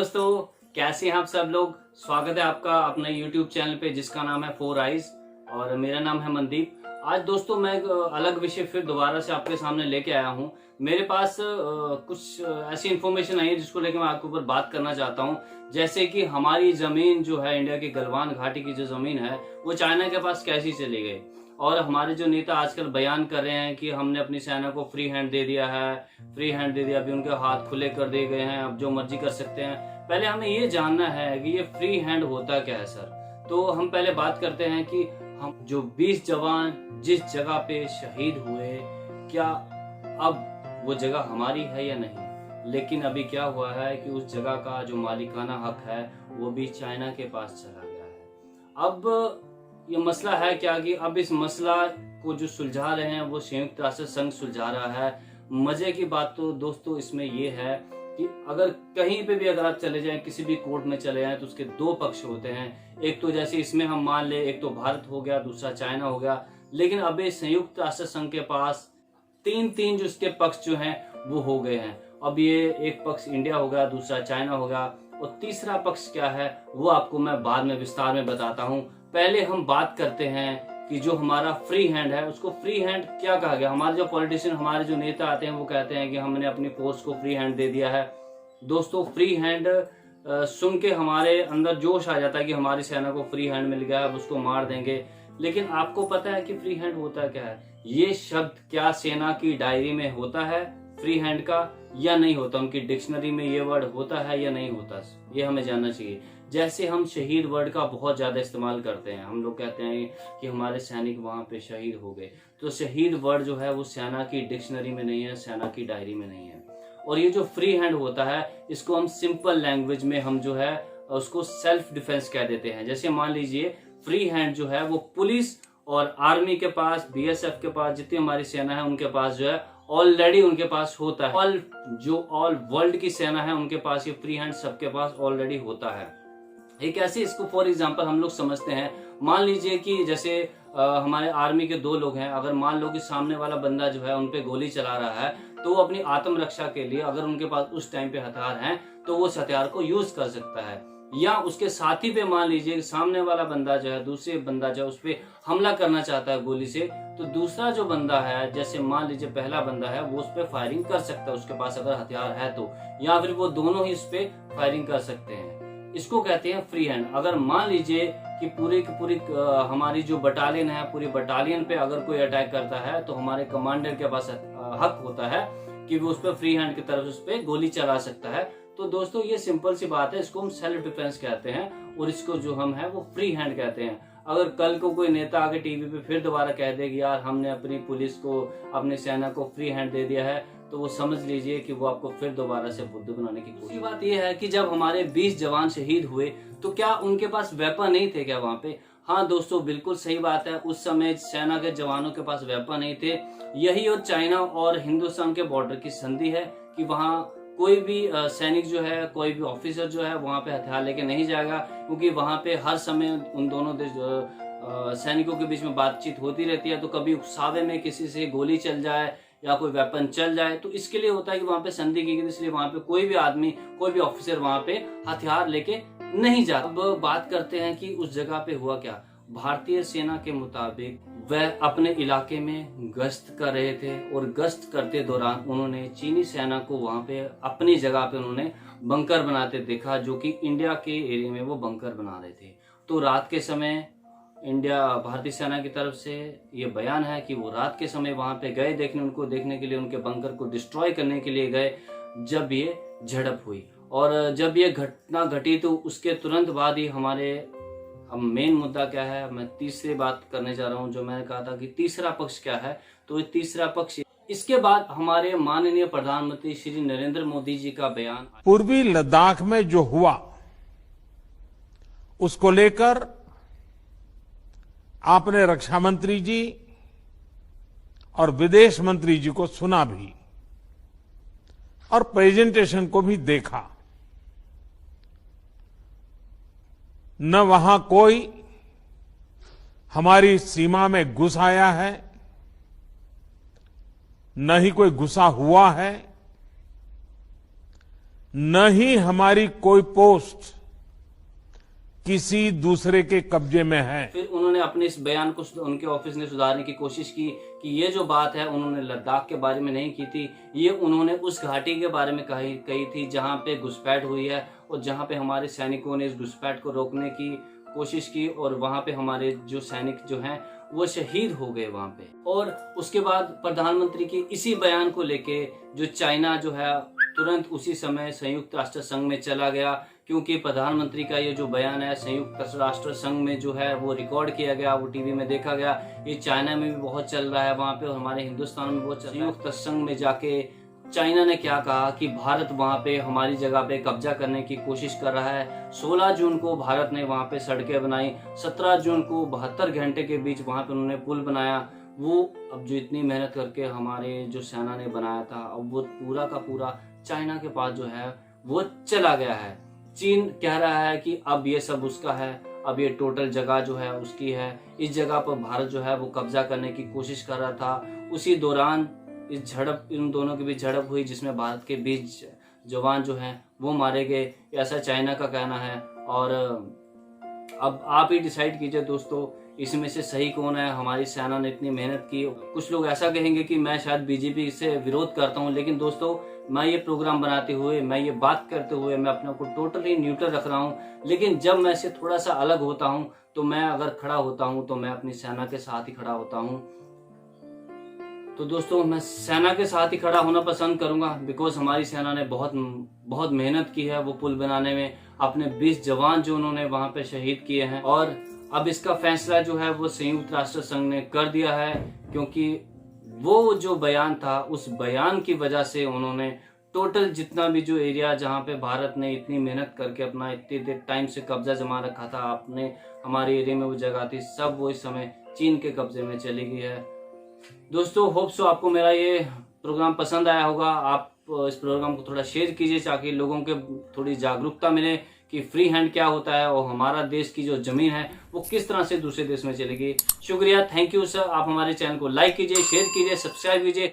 दोस्तों, कैसे हैं आप सब लोग। स्वागत है आपका अपने YouTube चैनल पे जिसका नाम है 4 आइज और मेरा नाम है मनदीप। आज दोस्तों मैं एक अलग विषय फिर दोबारा से आपके सामने लेके आया हूँ। मेरे पास कुछ ऐसी इन्फॉर्मेशन आई है जिसको लेकर मैं आपके ऊपर बात करना चाहता हूँ। जैसे कि हमारी जमीन जो है, इंडिया की गलवान घाटी की जो जमीन है वो चाइना के पास कैसी चली गई। और हमारे जो नेता आजकल बयान कर रहे हैं कि हमने अपनी सेना को फ्री हैंड दे दिया है, फ्री हैंड दे दिया, अभी उनके हाथ खुले कर दिए गए हैं, अब जो मर्जी कर सकते हैं। पहले हमें ये जानना है कि ये फ्री हैंड होता क्या है सर। तो हम पहले बात करते हैं कि हम जो 20 जवान जिस जगह पे शहीद हुए, क्या अब वो जगह हमारी है या नहीं। लेकिन अभी क्या हुआ है कि उस जगह का जो मालिकाना हक है वो भी चाइना के पास चला गया है। अब ये मसला है क्या कि अब इस मसला को जो सुलझा रहे हैं वो संयुक्त राष्ट्र संघ सुलझा रहा है। मजे की बात तो दोस्तों इसमें ये है कि अगर कहीं पे भी अगर आप चले जाएं, किसी भी कोर्ट में चले जाएं, तो उसके दो पक्ष होते हैं। एक तो जैसे इसमें हम मान ले, एक तो भारत हो गया, दूसरा चाइना हो गया। लेकिन अब संयुक्त राष्ट्र संघ के पास तीन जो इसके पक्ष जो हैं वो हो गए हैं। अब ये एक पक्ष इंडिया हो गया, दूसरा चाइना हो गया, और तीसरा पक्ष क्या है वो आपको मैं बाद में विस्तार में बताता हूँ। पहले हम बात करते हैं कि जो हमारा फ्री हैंड है उसको फ्री हैंड क्या कहा गया। हमारे जो पॉलिटिशियन, हमारे जो नेता आते हैं वो कहते हैं कि हमने अपनी फोर्स को फ्री हैंड दे दिया है। दोस्तों, फ्री हैंड सुन के हमारे अंदर जोश आ जाता है कि हमारी सेना को फ्री हैंड मिल गया, अब उसको मार देंगे। लेकिन आपको पता है कि फ्री हैंड होता क्या है। ये शब्द क्या सेना की डायरी में होता है फ्री हैंड का या नहीं होता, उनकी डिक्शनरी में ये वर्ड होता है या नहीं होता, ये हमें जानना चाहिए। जैसे हम शहीद वर्ड का बहुत ज्यादा इस्तेमाल करते हैं, हम लोग कहते हैं कि हमारे सैनिक वहां पे शहीद हो गए, तो शहीद वर्ड जो है वो सेना की डिक्शनरी में नहीं है, सेना की डायरी में नहीं है। और ये जो फ्री हैंड होता है इसको हम सिंपल लैंग्वेज में हम जो है उसको सेल्फ डिफेंस कह देते हैं। जैसे मान लीजिए फ्री हैंड जो है वो पुलिस और आर्मी के पास, BSF के पास, जितनी हमारी सेना है उनके पास जो है ऑलरेडी उनके पास होता है। ऑल वर्ल्ड की सेना है उनके पास ये फ्री हैंड सबके पास ऑलरेडी होता है। एक ऐसे इसको फॉर एग्जांपल हम लोग समझते हैं, मान लीजिए कि जैसे हमारे आर्मी के 2 लोग हैं, अगर मान लो कि सामने वाला बंदा जो है उनपे गोली चला रहा है, तो वो अपनी आत्मरक्षा के लिए अगर उनके पास उस टाइम पे हथियार हैं तो वो उस हथियार को यूज कर सकता है। या उसके साथी पे मान लीजिए सामने वाला बंदा जो है, दूसरे बंदा जो है उस पे हमला करना चाहता है गोली से, तो दूसरा जो बंदा है, जैसे मान लीजिए पहला बंदा है, वो उस पे फायरिंग कर सकता है उसके पास अगर हथियार है तो, या फिर वो दोनों ही उस पे फायरिंग कर सकते हैं। इसको कहते हैं फ्री हैंड। अगर मान लीजिए कि पूरी की पूरी हमारी जो बटालियन है, पूरी बटालियन पे अगर कोई अटैक करता है तो हमारे कमांडर के पास हक होता है कि वो उस पर फ्री हैंड की तरफ उस पर गोली चला सकता है। तो दोस्तों ये सिंपल सी बात है, इसको हम सेल्फ डिफेंस कहते हैं और इसको जो हम है वो फ्री हैंड कहते हैं। अगर कल को कोई नेता आके टीवी पे फिर दोबारा कह दे कि यार हमने अपनी पुलिस को, अपनी सेना को फ्री हैंड दे दिया है, तो वो समझ लीजिए कि वो आपको फिर दोबारा से बुद्धू बनाने की कोशिश। बात ये है कि जब हमारे 20 जवान शहीद हुए तो क्या उनके पास वेपन नहीं थे क्या वहां पे। हाँ दोस्तों, बिल्कुल सही बात है, उस समय सेना के जवानों के पास वेपन नहीं थे। यही और चाइना और हिंदुस्तान के बॉर्डर की संधि है कि वहाँ कोई भी सैनिक जो है, कोई भी ऑफिसर जो है वहां पे हथियार लेके नहीं जाएगा, क्योंकि वहां पे हर समय उन दोनों देश सैनिकों के बीच में बातचीत होती रहती है। तो कभी उकसावे में किसी से गोली चल जाए या कोई वेपन चल जाए, तो इसके लिए होता है कि वहां पे संधि की गई, इसलिए वहां पे कोई भी आदमी, कोई भी ऑफिसर वहां पे हथियार लेके नहीं जाता। अब बात करते हैं कि उस जगह पे हुआ क्या। भारतीय सेना के मुताबिक वह अपने इलाके में गश्त कर रहे थे और गश्त करते दौरान उन्होंने चीनी सेना को वहां पे अपनी जगह पे उन्होंने बंकर बनाते देखा, जो कि इंडिया के एरिया में वो बंकर बना रहे थे। तो रात के समय भारतीय सेना की तरफ से ये बयान है कि वो रात के समय वहां पे गए उनको देखने के लिए, उनके बंकर को डिस्ट्रॉय करने के लिए गए जब ये झड़प हुई। और जब ये घटना घटी तो उसके तुरंत बाद ही हमारे, अब मेन मुद्दा क्या है, मैं तीसरी बात करने जा रहा हूं। जो मैंने कहा था कि तीसरा पक्ष क्या है, तो ये तीसरा पक्ष, इसके बाद हमारे माननीय प्रधानमंत्री श्री नरेंद्र मोदी जी का बयान। पूर्वी लद्दाख में जो हुआ उसको लेकर आपने रक्षा मंत्री जी और विदेश मंत्री जी को सुना भी और प्रेजेंटेशन को भी देखा। न वहां कोई हमारी सीमा में घुस आया है, न ही कोई घुसा हुआ है, न ही हमारी कोई पोस्ट किसी दूसरे के कब्जे में है। फिर उन्होंने अपने इस बयान को उनके ऑफिस ने सुधारने की कोशिश की कि ये जो बात है उन्होंने लद्दाख के बारे में नहीं की थी, ये उन्होंने उस घाटी के बारे में कही थी जहां पे घुसपैठ हुई है और जहां पे हमारे सैनिकों ने इस घुसपैठ को रोकने की कोशिश की और वहां पे हमारे जो सैनिक जो हैं वो शहीद हो गए वहां पे। और उसके बाद प्रधानमंत्री के इसी बयान को लेके जो चाइना जो है तुरंत उसी समय संयुक्त राष्ट्र संघ में चला गया, क्योंकि प्रधानमंत्री का ये जो बयान है संयुक्त राष्ट्र संघ में जो है वो रिकॉर्ड किया गया, वो टीवी में देखा गया। ये चाइना में भी बहुत चल रहा है वहां पे और हमारे हिंदुस्तान में बहुत चल रहा है। संयुक्त संघ में जाके चाइना ने क्या कहा कि भारत वहां पे हमारी जगह पे कब्जा करने की कोशिश कर रहा है। 16 जून को भारत ने वहां पे सड़कें बनाई, 17 जून को 72 घंटे के बीच वहां पे उन्होंने पुल बनाया। वो अब जो इतनी मेहनत करके हमारे जो सेना ने बनाया था, अब वो पूरा का पूरा चाइना के पास जो है वो चला गया है। चीन कह रहा है कि अब ये सब उसका है, अब ये टोटल जगह जो है उसकी है। इस जगह पर भारत जो है वो कब्जा करने की कोशिश कर रहा था। उसी दौरान इन दोनों के बीच झड़प हुई जिसमें भारत के 20 जवान जो हैं वो मारे गए, ऐसा चाइना का कहना है। और अब आप ही डिसाइड कीजिए दोस्तों, इसमें से सही कौन है। हमारी सेना ने इतनी मेहनत की। कुछ लोग ऐसा कहेंगे कि मैं शायद बीजेपी से विरोध करता हूं, लेकिन दोस्तों मैं ये प्रोग्राम बनाते हुए, मैं ये बात करते हुए मैं अपने को टोटली न्यूट्रल रख रहा हूं। लेकिन जब मैं से थोड़ा सा अलग होता हूं तो मैं अगर खड़ा होता हूं तो मैं अपनी सेना के साथ ही खड़ा होता हूं। तो दोस्तों मैं सेना के साथ ही खड़ा होना पसंद करूंगा, बिकॉज हमारी सेना ने बहुत मेहनत की है वो पुल बनाने में। अपने 20 जवान जो उन्होंने वहां पे शहीद किए हैं। और अब इसका फैसला जो है वो संयुक्त राष्ट्र संघ ने कर दिया है, क्योंकि वो जो बयान था उस बयान की वजह से उन्होंने टोटल जितना भी जो एरिया जहां पे भारत ने इतनी मेहनत करके अपना इतने देर टाइम से कब्जा जमा रखा था, आपने हमारे एरिया में वो जगह थी, सब वो इस समय चीन के कब्जे में चली गई है। दोस्तों होप सो आपको मेरा ये प्रोग्राम पसंद आया होगा। आप इस प्रोग्राम को थोड़ा शेयर कीजिए ताकि लोगों के थोड़ी जागरूकता मिले कि फ्री हैंड क्या होता है और हमारा देश की जो जमीन है वो किस तरह से दूसरे देश में चलेगी। शुक्रिया, थैंक यू सर। आप हमारे चैनल को लाइक कीजिए, शेयर कीजिए, सब्सक्राइब कीजिए।